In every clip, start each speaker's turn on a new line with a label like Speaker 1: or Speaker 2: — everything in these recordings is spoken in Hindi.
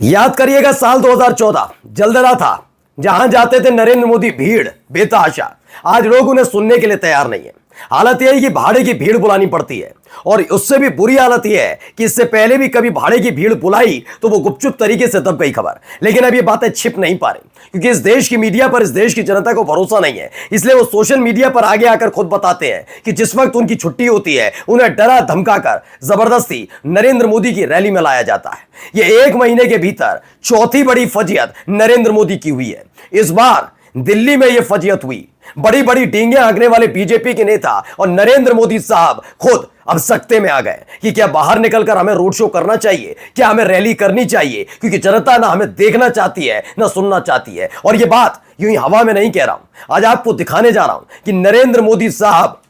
Speaker 1: याद करिएगा साल 2014 जलदरा था। जहां जाते थे नरेंद्र मोदी भीड़ बेतहाशा। आज लोग उन्हें सुनने के लिए तैयार नहीं है। हालत यह है कि भाड़े की भीड़ बुलानी पड़ती है और उससे भी बुरी हालत यह है कि इससे पहले भी कभी भाड़े की भीड़ बुलाई तो वो गुपचुप तरीके से दब गई खबर। लेकिन अब ये बातें छिप नहीं पा रही क्योंकि इस देश की मीडिया पर इस देश की जनता को भरोसा नहीं है। इसलिए वो सोशल मीडिया पर आगे आकर खुद बताते हैं कि जिस वक्त उनकी छुट्टी होती है उन्हें डरा धमकाकर जबरदस्ती नरेंद्र मोदी की रैली में लाया जाता है। ये एक महीने के भीतर चौथी बड़ी फजियत नरेंद्र मोदी की हुई है। इस बार दिल्ली में यह फजियत हुई। बड़ी बड़ी डींगे हाँकने वाले बीजेपी के नेता और नरेंद्र मोदी साहब खुद अब सकते में आ गए कि क्या बाहर निकलकर हमें रोड शो करना चाहिए, क्या हमें रैली करनी चाहिए, क्योंकि जनता ना हमें देखना चाहती है ना सुनना चाहती है। और यह बात यूं ही हवा में नहीं कह रहा हूं, आज आपको दिखाने जा रहा हूं कि नरेंद्र मोदी साहब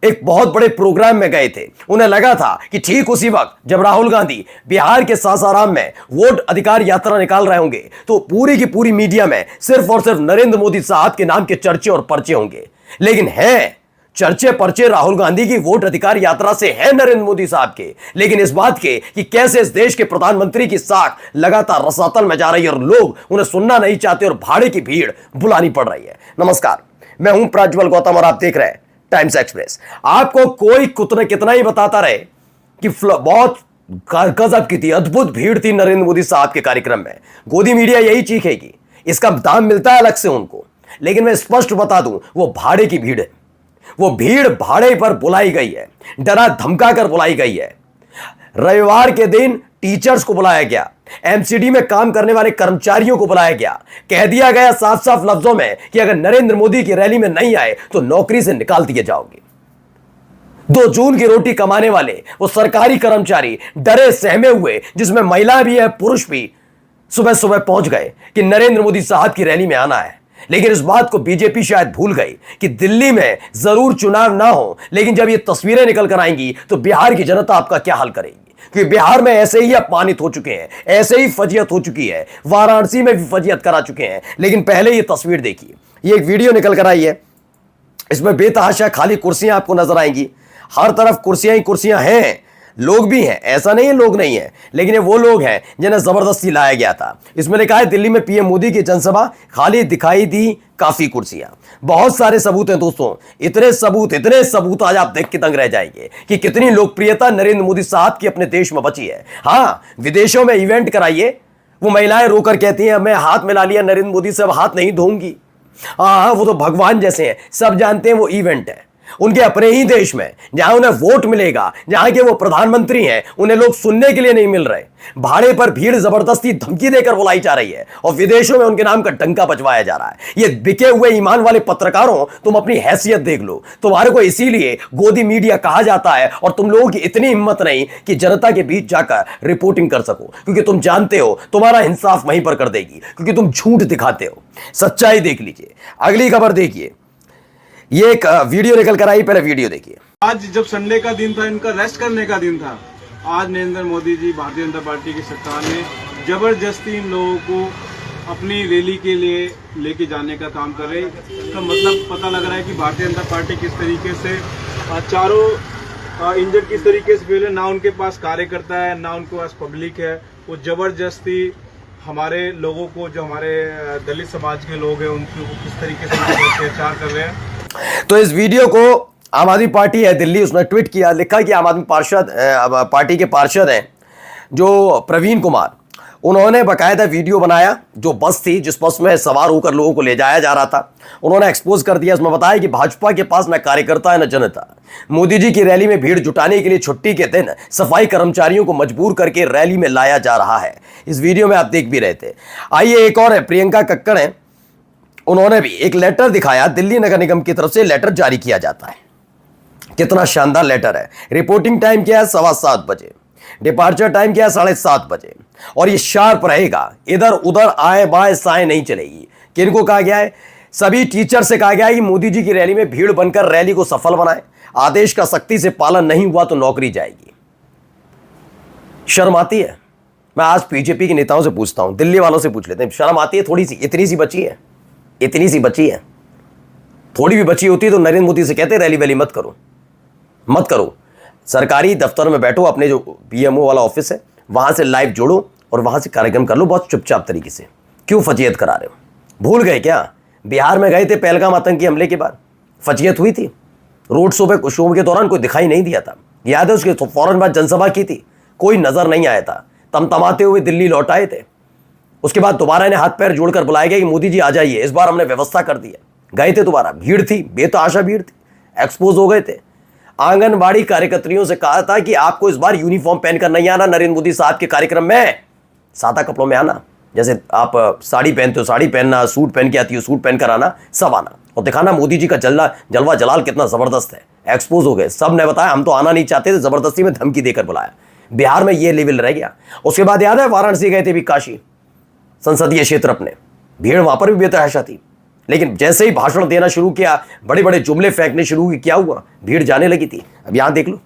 Speaker 1: एक बहुत बड़े प्रोग्राम में गए थे। उन्हें लगा था कि ठीक उसी वक्त जब राहुल गांधी बिहार के सासाराम में वोट अधिकार यात्रा निकाल रहे होंगे तो पूरी की पूरी मीडिया में सिर्फ और सिर्फ नरेंद्र मोदी साहब के नाम के चर्चे और पर्चे होंगे। लेकिन है चर्चे पर्चे राहुल गांधी की वोट अधिकार यात्रा से है नरेंद्र मोदी साहब के, लेकिन इस बात के कि कैसे इस देश के प्रधानमंत्री की साख लगातार रसातल में जा रही है और लोग उन्हें सुनना नहीं चाहते और भाड़े की भीड़ बुलानी पड़ रही है। नमस्कार, मैं हूं प्रज्वल गौतम और आप देख रहे हैं टाइम्स एक्सप्रेस। आपको कोई कितना ही बताता रहे कि बहुत गजब की थी, अद्भुत भीड़ थी नरेंद्र मोदी साहब के कार्यक्रम में, गोदी मीडिया यही चीखेगी, इसका दाम मिलता है अलग से उनको। लेकिन मैं स्पष्ट बता दूं, वो भाड़े की भीड़ है। वो भीड़ भाड़े पर बुलाई गई है, डरा धमका कर बुलाई गई है। रविवार के दिन टीचर्स को बुलाया गया, एमसीडी में काम करने वाले कर्मचारियों को बुलाया गया। कह दिया गया साफ साफ लफ्जों में कि अगर नरेंद्र मोदी की रैली में नहीं आए तो नौकरी से निकाल दिए जाओगे। 2 जून की रोटी कमाने वाले वो सरकारी कर्मचारी डरे सहमे हुए, जिसमें महिला भी है पुरुष भी, सुबह सुबह पहुंच गए कि नरेंद्र मोदी साहब की रैली में आना है। लेकिन इस बात को बीजेपी शायद भूल गई कि दिल्ली में जरूर चुनाव ना हो, लेकिन जब ये तस्वीरें निकल कर आएंगी तो बिहार की जनता आपका क्या हाल करेगी। क्योंकि बिहार में ऐसे ही अपमानित हो चुके हैं, ऐसे ही फजियत हो चुकी है, वाराणसी में भी फजियत करा चुके हैं। लेकिन पहले ये तस्वीर देखिए, ये एक वीडियो निकल कर आई है, इसमें बेतहाशा खाली कुर्सियां आपको नजर आएंगी। हर तरफ कुर्सियां ही कुर्सियां हैं, लोग भी हैं, ऐसा नहीं है लोग नहीं है, लेकिन ये वो लोग हैं जिन्हें जबरदस्ती लाया गया था। इसमें लिखा है दिल्ली में पीएम मोदी की जनसभा, खाली दिखाई दी काफी कुर्सियां। बहुत सारे सबूत हैं दोस्तों, इतने सबूत आज आप देख के दंग रह जाएंगे कि कितनी लोकप्रियता नरेंद्र मोदी साहब की अपने देश में बची है। हाँ, विदेशों में इवेंट कराइए, वो महिलाएं रोकर कहती हैं मैं हाथ मिला लिया नरेंद्र मोदी से, अब हाथ नहीं धोऊंगी। हाँ, वो तो भगवान जैसे हैं, सब जानते हैं वो इवेंट है। उनके अपने ही देश में जहां उन्हें वोट मिलेगा, जहां के वो प्रधानमंत्री हैं, उन्हें लोग सुनने के लिए नहीं मिल रहे। भाड़े पर भीड़ जबरदस्ती धमकी देकर बुलाई जा रही है और विदेशों में उनके नाम का डंका बजवाया जा रहा है। ये बिके हुए ईमान वाले पत्रकारों, तुम अपनी हैसियत देख लो। तुम्हारे को इसीलिए गोदी मीडिया कहा जाता है और तुम लोगों की इतनी हिम्मत नहीं कि जनता के बीच जाकर रिपोर्टिंग कर सको, क्योंकि तुम जानते हो तुम्हारा इंसाफ वहीं पर कर देगी, क्योंकि तुम झूठ दिखाते हो। सच्चाई देख लीजिए। अगली खबर देखिए, ये एक वीडियो निकल कर आई, पहले वीडियो देखिए।
Speaker 2: आज जब संडे का दिन था, इनका रेस्ट करने का दिन था, आज नरेंद्र मोदी जी भारतीय जनता पार्टी की सरकार ने जबरदस्ती इन लोगों को अपनी रैली के लिए लेके जाने का काम कर रहे हैं। इसका मतलब पता लग रहा है कि भारतीय जनता पार्टी किस तरीके से चारों इंजन किस तरीके से फैले, ना उनके पास कार्यकर्ता है ना उनके पास पब्लिक है। वो जबरदस्ती हमारे लोगों को, जो हमारे दलित समाज के लोग हैं, उनको किस तरीके से अत्याचार कर रहे हैं।
Speaker 1: तो इस वीडियो को आम आदमी पार्टी है दिल्ली, उसने ट्वीट किया, लिखा कि आम आदमी पार्टी के पार्षद हैं जो प्रवीण कुमार, उन्होंने बकायदा वीडियो बनाया। जो बस थी, जिस बस में सवार होकर लोगों को ले जाया जा रहा था, उन्होंने एक्सपोज कर दिया। उसमें बताया कि भाजपा के पास न कार्यकर्ता है न जनता। मोदी जी की रैली में भीड़ जुटाने के लिए छुट्टी के दिन सफाई कर्मचारियों को मजबूर करके रैली में लाया जा रहा है। इस वीडियो में आप देख भी रहे थे। आइए एक और है, प्रियंका कक्कड़ है, उन्होंने भी एक लेटर दिखाया। दिल्ली नगर निगम की तरफ से लेटर जारी किया जाता है। कितना शानदार लेटर है। रिपोर्टिंग टाइम क्या है, 7:15 बजे। डिपार्चर टाइम क्या है, 7:30 बजे। और ये शार्प रहेगा, इधर उधर आए बाएं साएं नहीं चलेगी। किनको कहा गया है? सभी टीचर से कहा गया है कि मोदी जी की रैली में भीड़ बनकर रैली को सफल बनाए। आदेश का सख्ती से पालन नहीं हुआ तो नौकरी जाएगी। शर्म आती है? मैं आज बीजेपी के नेताओं से पूछता हूं, दिल्ली वालों से पूछ लेते हैं, शर्म आती है थोड़ी सी? इतनी सी बची है, इतनी सी बची है। थोड़ी भी बची होती तो नरेंद्र मोदी से कहते रैली वैली मत करो, मत करो। सरकारी दफ्तर में बैठो, अपने जो पीएमओ वाला ऑफिस है वहां से लाइव जोड़ो, और वहां से कार्यक्रम कर लो बहुत चुपचाप तरीके से। क्यों फजीयत करा रहे हो? भूल गए क्या? बिहार में गए थे पहलगाम आतंकी हमले के बाद, फजीयत हुई थी। रोड शो के दौरान कोई दिखाई नहीं दिया था, याद है? उसके फौरन बाद जनसभा की थी, कोई नजर नहीं आया था। तमतमाते हुए दिल्ली लौट आए थे। उसके बाद दोबारा इन्हें हाथ पैर जोड़कर बुलाया गया कि मोदी जी आ जाइए, इस बार हमने व्यवस्था कर दी है। गए थे दोबारा, भीड़ थी, बेतहाशा भीड़ थी, एक्सपोज हो गए थे। आंगनबाड़ी कार्यकर्तियों से कहा था कि आपको इस बार यूनिफॉर्म पहनकर नहीं आना नरेंद्र मोदी साहब के कार्यक्रम में, सादा कपड़ों में आना। जैसे आप साड़ी पहनते हो साड़ी पहनना, सूट पहन के आती हो सूट पहनकर आना, सब आना और दिखाना मोदी जी का जलवा जलाल कितना जबरदस्त है। एक्सपोज हो गए। सब ने बताया हम तो आना नहीं चाहते थे, जबरदस्ती में धमकी देकर बुलाया। बिहार में ये लेवल रह गया। उसके बाद याद है वाराणसी गए थे भी, काशी संसदीय क्षेत्र अपने, भीड़ वहां पर भी बेतहाशा थी। लेकिन जैसे ही भाषण देना शुरू किया, बड़े बड़े जुमले फेंकने शुरू किए, क्या हुआ? भीड़ जाने लगी थी। अब यहां देख लो,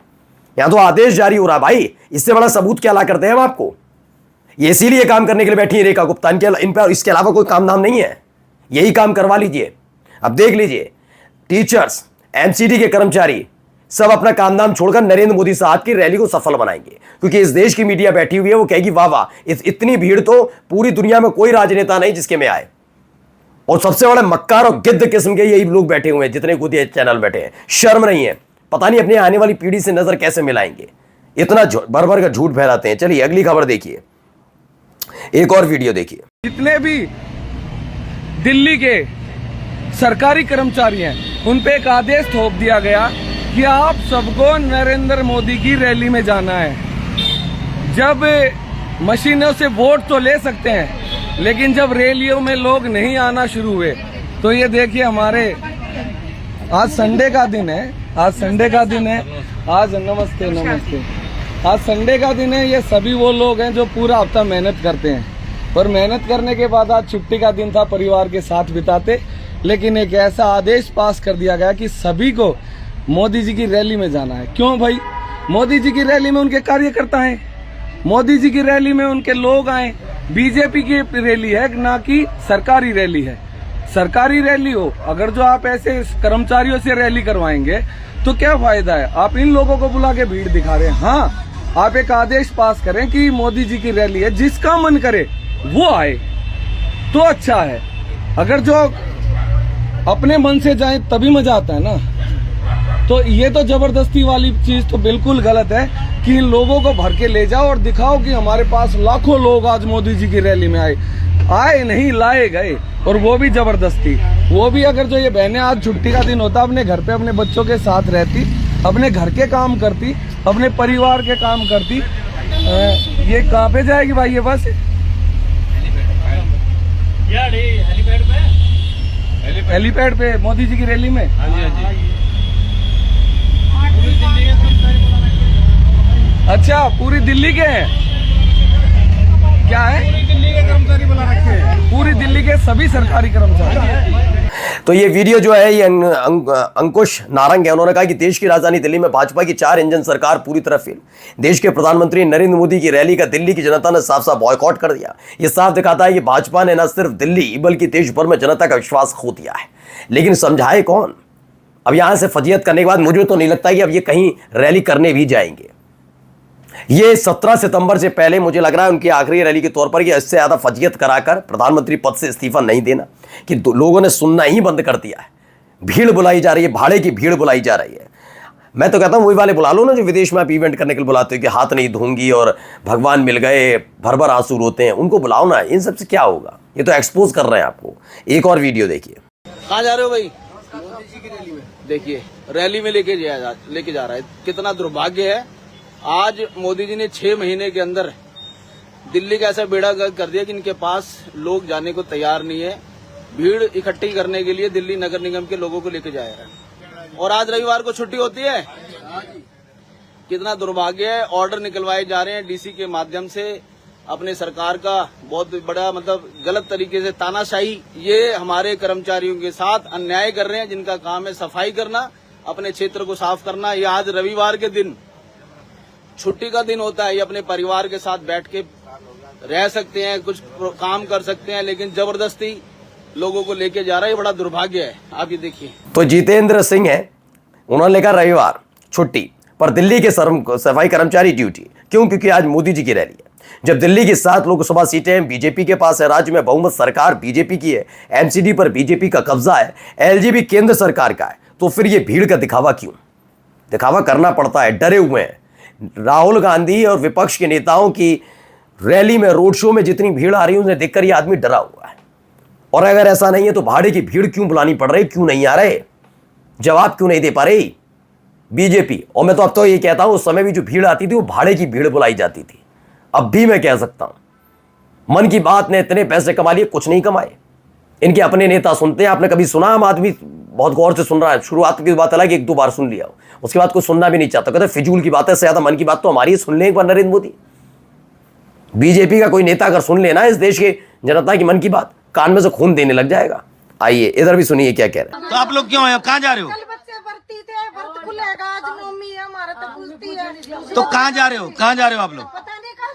Speaker 1: यहां तो आदेश जारी हो रहा भाई, इससे बड़ा सबूत क्या ला करते हैं हम आपको? ये इसीलिए काम करने के लिए बैठी है रेखा गुप्ता, इन पर इसके अलावा कोई काम धाम नहीं है। यही काम करवा लीजिए। अब देख लीजिए, टीचर्स, एमसीडी के कर्मचारी सब अपना काम नाम छोड़कर नरेंद्र मोदी साहब की रैली को सफल बनाएंगे, क्योंकि इस देश की मीडिया बैठी हुई है, वो कहेगी वाह वाह, इतनी भीड़ तो पूरी दुनिया में कोई राजनेता नहीं जिसके में आए। और सबसे बड़े मक्कार और गिद्ध किस्म के यही लोग बैठे हुए हैं, जितने खुद चैनल बैठे हैं। शर्म नहीं है, पता नहीं अपनी आने वाली पीढ़ी से नजर कैसे मिलाएंगे, इतना भर भर का झूठ फैलाते हैं। चलिए अगली खबर देखिए, एक और वीडियो देखिए।
Speaker 3: जितने भी दिल्ली के सरकारी कर्मचारी हैं, उन पे एक आदेश थोप दिया गया कि आप सबको नरेंद्र मोदी की रैली में जाना है। जब मशीनों से वोट तो ले सकते हैं, लेकिन जब रैलियों में लोग नहीं आना शुरू हुए, तो ये देखिए हमारे आज संडे का दिन है, आज संडे का दिन है, आज नमस्ते नमस्ते, आज संडे का दिन है। ये सभी वो लोग हैं जो पूरा हफ्ता मेहनत करते हैं, और मेहनत करने के बाद आज छुट्टी का दिन था, परिवार के साथ बिताते। लेकिन एक ऐसा आदेश पास कर दिया गया कि सभी को मोदी जी की रैली में जाना है। क्यों भाई? मोदी जी की रैली में उनके कार्यकर्ता हैं, मोदी जी की रैली में उनके लोग आए। बीजेपी की रैली है, ना कि सरकारी रैली है। सरकारी रैली हो, अगर जो आप ऐसे कर्मचारियों से रैली करवाएंगे तो क्या फायदा है? आप इन लोगों को बुला के भीड़ दिखा रहे हैं। हाँ, आप एक आदेश पास करें कि मोदी जी की रैली है, जिसका मन करे वो आए तो अच्छा है। अगर जो अपने मन से जाए तभी मजा आता है ना। तो ये तो जबरदस्ती वाली चीज तो बिल्कुल गलत है कि इन लोगों को भर के ले जाओ और दिखाओ कि हमारे पास लाखों लोग आज मोदी जी की रैली में आए नहीं, लाए गए, और वो भी जबरदस्ती। वो भी अगर जो ये बहनें आज छुट्टी का दिन होता, अपने घर पे अपने बच्चों के साथ रहती, अपने घर के काम करती, अपने परिवार के काम करती। ये कहाँ पे जाएगी भाई ये बस? हेलीपैड पे मोदी जी की रैली में। अच्छा, पूरी दिल्ली के हैं? क्या है? पूरी दिल्ली के कर्मचारी बुला रखे हैं, पूरी दिल्ली के सभी सरकारी कर्मचारी।
Speaker 1: तो ये वीडियो जो है ये अंकुश नारंग है। उन्होंने कहा कि देश की राजधानी दिल्ली में भाजपा की 4 इंजन सरकार पूरी तरह फेल। देश के प्रधानमंत्री नरेंद्र मोदी की रैली का दिल्ली की जनता ने साफ साफ बॉयकॉट कर दिया। ये साफ दिखाता है कि भाजपा ने न सिर्फ दिल्ली बल्कि देश भर में जनता का विश्वास खो दिया है। लेकिन समझाए कौन? अब यहां से फजीयत करने के बाद मुझे तो नहीं लगता कि अब ये कहीं रैली करने भी जाएंगे। ये 17 सितंबर से पहले मुझे लग रहा है उनकी आखिरी रैली के तौर पर ये इससे ज्यादा फजीयत कराकर प्रधानमंत्री पद से इस्तीफा नहीं देना, कि लोगों ने सुनना ही बंद कर दिया है। भीड़ बुलाई जा रही है, भाड़े की भीड़ बुलाई जा रही है। मैं तो कहता हूं वही वाले बुला लो ना जो विदेश में आप इवेंट करने के लिए बुलाते हो कि हाथ नहीं धोंगी और भगवान मिल गए, भर भर आंसू रोते हैं, उनको बुलाओ ना। इन सबसे क्या होगा? ये तो एक्सपोज कर रहे हैं आपको। एक और वीडियो देखिए।
Speaker 4: कहाँ जा रहे हो भाई? मोदी जी की रैली में। देखिए रैली में लेके जा रहा है। कितना दुर्भाग्य है, आज मोदी जी ने 6 महीने के अंदर दिल्ली का ऐसा बेड़ा गर्क कर दिया कि इनके पास लोग जाने को तैयार नहीं है। भीड़ इकट्ठी करने के लिए दिल्ली नगर निगम के लोगों को लेके जा रहा है, और आज रविवार को छुट्टी होती है। कितना दुर्भाग्य है। ऑर्डर निकलवाए जा रहे हैं डीसी के माध्यम से। अपने सरकार का बहुत बड़ा मतलब गलत तरीके से तानाशाही, ये हमारे कर्मचारियों के साथ अन्याय कर रहे हैं, जिनका काम है सफाई करना, अपने क्षेत्र को साफ करना। ये आज रविवार के दिन छुट्टी का दिन होता है, ये अपने परिवार के साथ बैठ के रह सकते हैं, कुछ काम कर सकते हैं, लेकिन जबरदस्ती लोगों को लेके जा रहा है। ये बड़ा दुर्भाग्य है। आप ये देखिए।
Speaker 1: तो जितेंद्र सिंह है, उन्होंने लिखा रविवार छुट्टी पर दिल्ली के सफाई कर्मचारी ड्यूटी। क्यों? क्योंकि आज मोदी जी की रैली है। जब दिल्ली की 7 लोकसभा सीटें बीजेपी के पास है, राज्य में बहुमत सरकार बीजेपी की है, एमसीडी पर बीजेपी का कब्जा है, एलजीबी केंद्र सरकार का है, तो फिर ये भीड़ का दिखावा क्यों? दिखावा करना पड़ता है, डरे हुए हैं। राहुल गांधी और विपक्ष के नेताओं की रैली में, रोड शो में जितनी भीड़ आ रही है उन्हें देखकर ये आदमी डरा हुआ है। और अगर ऐसा नहीं है तो भाड़े की भीड़ क्यों बुलानी पड़ रही, क्यों नहीं आ रहे, जवाब क्यों नहीं दे पा रही बीजेपी? और मैं तो अब तो ये कहता हूं, उस समय भी जो भीड़ आती थी वो भाड़े की भीड़ बुलाई जाती थी। अब भी मैं कह सकता हूं, मन की बात ने इतने पैसे कमा लिए, कुछ नहीं कमाए। इनके अपने नेता सुनते हैं। आपने कभी सुना? आम आदमी बहुत गौर से सुन रहा है। शुरुआत की बात अलग, 1-2 बार सुन लिया, उसके बाद कोई सुनना भी नहीं चाहता, कहते फिजूल की बात है, से ज्यादा मन की बात तो हमारी। सुन ले एक बार नरेंद्र मोदी, बीजेपी का कोई नेता अगर सुन लेना इस देश के जनता की मन की बात, कान में से खून देने लग जाएगा। आइए इधर भी सुनिए क्या कह रहे हैं।
Speaker 5: तो आप लोग क्यों आए, कहाँ जा रहे हो?
Speaker 6: कल बच्चे भर्ती थे, भर्ती खुलेगा आज, नौमी है हमारा तो पूछती है।
Speaker 5: तो कहाँ जा रहे हो, कहाँ जा रहे हो आप लोग?
Speaker 6: पता नहीं कहाँ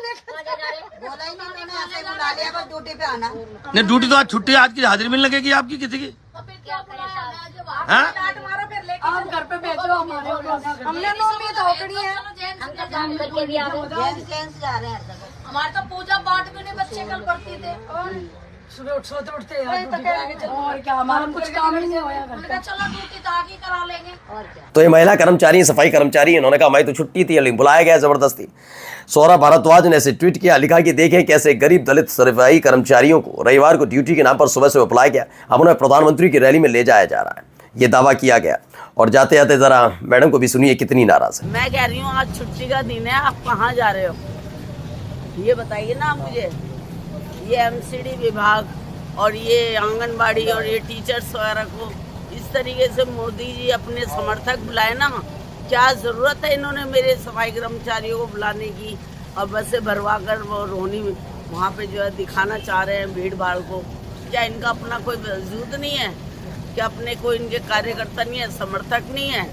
Speaker 6: बोला ही नहीं, मैंने ऐसे बुला लिया, बस ड्यूटी पे आना।
Speaker 5: नहीं, ड्यूटी तो आज छुट्टी, आज की हाजिरी मिलने लगेगी आपकी किसी की? हाँ?
Speaker 6: आप घर पे भेजो हमारे, हमने नौमी धोकड़ी है। जेंट्स जा रहे हैं,
Speaker 7: हमारे तो पूजा पाठ में नहीं, बच्चे कल पढ़ते थे और
Speaker 6: सुबह उठते और क्या, हमारा कुछ काम ही नहीं होया।
Speaker 7: चलो ड्यूटी तो आगे करा लेंगे और क्या।
Speaker 1: तो ये महिला कर्मचारी, सफाई कर्मचारी, इन्होंने कहा हमारी तो छुट्टी थी, लेकिन बुलाया गया जबरदस्ती। सौरभ भारद्वाज ने ऐसे ट्वीट किया, लिखा कि देखें कैसे गरीब दलित सफाई कर्मचारियों को रविवार को ड्यूटी के नाम पर सुबह से बुलाया गया, अब उन्हें प्रधानमंत्री की रैली में ले जाया जा रहा है, ये दावा किया गया। और जाते जाते जरा मैडम को भी सुनिए कितनी नाराज है।
Speaker 8: मैं कह रही हूँ आज छुट्टी का दिन है, आप कहाँ जा रहे हो ये बताइए ना मुझे। ये एमसीडी विभाग और ये आंगनबाड़ी और ये टीचर्स वगैरह को इस तरीके से मोदी जी अपने समर्थक बुलाए ना, क्या ज़रूरत है इन्होंने मेरे सफाई कर्मचारियों को बुलाने की और बसें भरवा कर वो रोनी वहाँ पे जो है दिखाना चाह रहे हैं भीड़ भाड़ को? क्या इनका अपना कोई वजूद नहीं है? क्या अपने कोई इनके कार्यकर्ता नहीं है, समर्थक नहीं है?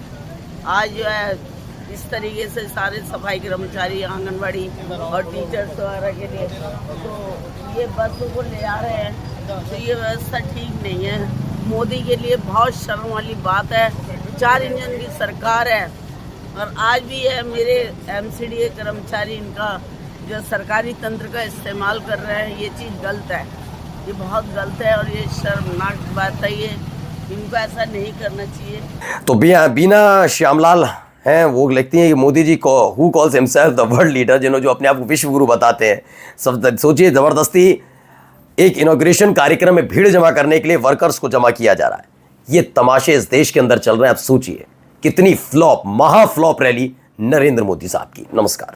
Speaker 8: आज जो है इस तरीके से सारे सफाई कर्मचारी, आंगनबाड़ी और टीचर्स वगैरह के लिए तो ये बसों को ले आ रहे हैं, तो ये व्यवस्था ठीक नहीं है। मोदी के लिए बहुत शर्म वाली बात है। 4 इंजन की सरकार है और आज भी है मेरे एमसीडी कर्मचारी इनका जो सरकारी तंत्र का इस्तेमाल कर रहे हैं, ये चीज़ गलत है, ये बहुत गलत है और ये शर्मनाक बात है। ये इनको ऐसा नहीं करना चाहिए।
Speaker 1: तो बीना श्यामलाल हैं, वो लिखती हैं कि मोदी जी को who calls himself the world leader, जिन्होंने जो अपने आप को विश्व गुरु बताते हैं, सब सोचिए ज़बरदस्ती एक इनॉग्रेशन कार्यक्रम में भीड़ जमा करने के लिए वर्कर्स को जमा किया जा रहा है। ये तमाशे इस देश के अंदर चल रहे हैं। आप सोचिए कितनी फ्लॉप, महा फ्लॉप रैली नरेंद्र मोदी साहब की। नमस्कार।